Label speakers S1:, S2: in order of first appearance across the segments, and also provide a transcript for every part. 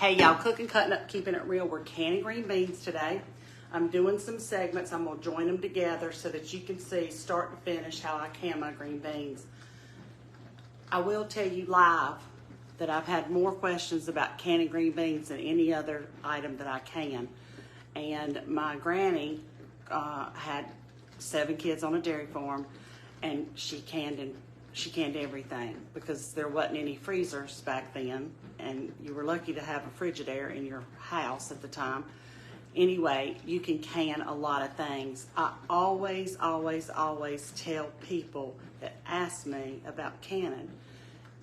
S1: Hey y'all, cooking, cutting up, keeping it real. We're canning green beans today. I'm doing some segments. I'm gonna join them together so that you can see start to finish how I can my green beans. I will tell you live that I've had more questions about canning green beans than any other item that I can. And my granny had 7 kids on a dairy farm, and she canned everything because there wasn't any freezers back then, and you were lucky to have a Frigidaire in your house at the time. Anyway, you can can a lot of things. I always tell people that ask me about canning,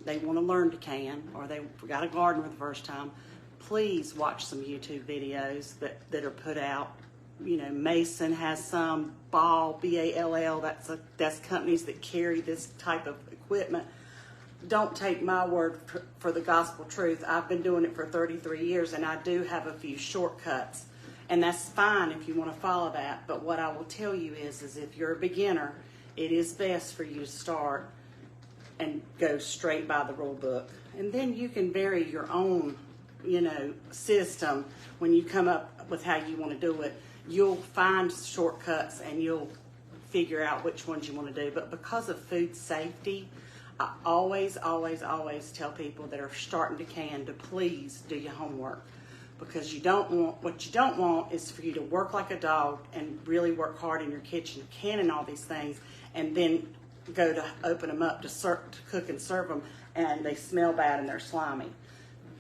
S1: they want to learn to can, or they got a garden for the first time, please watch some YouTube videos that are put out. You know, Mason has some, Ball, B-A-L-L, that's companies that carry this type of equipment. Don't take my word for the gospel truth. I've been doing it for 33 years, and I do have a few shortcuts. And that's fine if you want to follow that. But what I will tell you is if you're a beginner, it is best for you to start and go straight by the rule book. And then you can vary your own, system when you come up with how you want to do it. You'll find shortcuts and you'll figure out which ones you want to do. But because of food safety, I always tell people that are starting to can to please do your homework. Because what you don't want is for you to work like a dog and really work hard in your kitchen, canning all these things, and then go to open them up to cook and serve them, and they smell bad and they're slimy.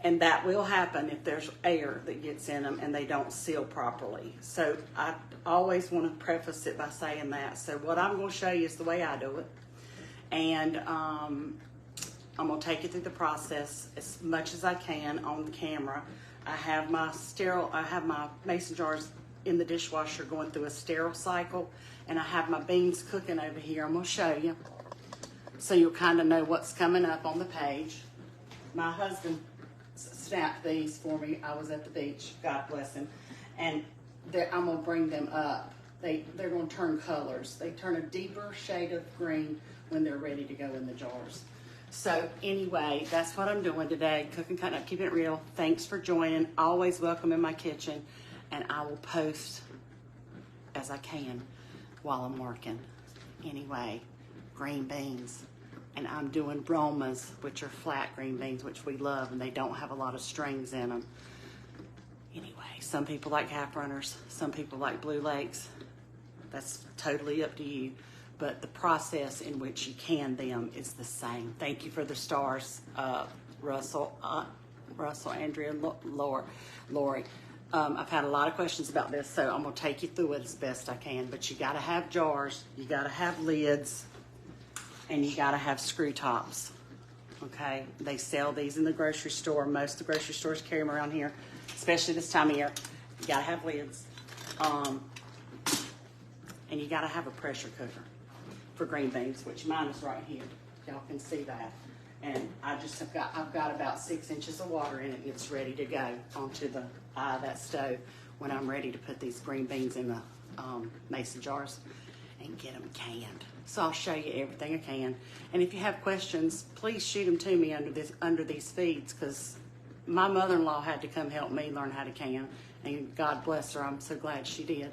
S1: And that will happen if there's air that gets in them and they don't seal properly. So I always want to preface it by saying that. So what I'm going to show you is the way I do it. And I'm going to take you through the process as much as I can on the camera. I have my mason jars in the dishwasher going through a sterile cycle, and I have my beans cooking over here. I'm going to show you so you'll kind of know what's coming up on the page. My husband snapped these for me. I was at the beach, God bless him, and I'm going to bring them up. They're going to turn colors. They turn a deeper shade of green when they're ready to go in the jars. So anyway, that's what I'm doing today. Cooking, cutting up, keeping it real. Thanks for joining. Always welcome in my kitchen. And I will post as I can while I'm working. Anyway, green beans. And I'm doing bromas, which are flat green beans, which we love, and they don't have a lot of strings in them. Anyway, some people like half runners. Some people like blue lakes. That's totally up to you. But the process in which you can them is the same. Thank you for the stars, Russell, Andrea, Lori. I've had a lot of questions about this, so I'm going to take you through it as best I can. But you got to have jars, you got to have lids, and you got to have screw tops. Okay? They sell these in the grocery store. Most of the grocery stores carry them around here, especially this time of year. You got to have lids. And you got to have a pressure cooker for green beans, which mine is right here. Y'all can see that. And I've got about 6 inches of water in it. It's ready to go onto the eye of that stove when I'm ready to put these green beans in the mason jars and get them canned. So I'll show you everything I can. And if you have questions, please shoot them to me under these feeds, because my mother-in-law had to come help me learn how to can, and God bless her, I'm so glad she did.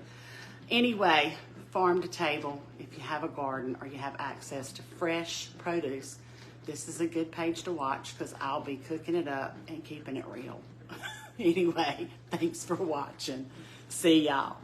S1: Anyway, farm to table, if you have a garden or you have access to fresh produce, this is a good page to watch because I'll be cooking it up and keeping it real. Anyway, thanks for watching. See y'all.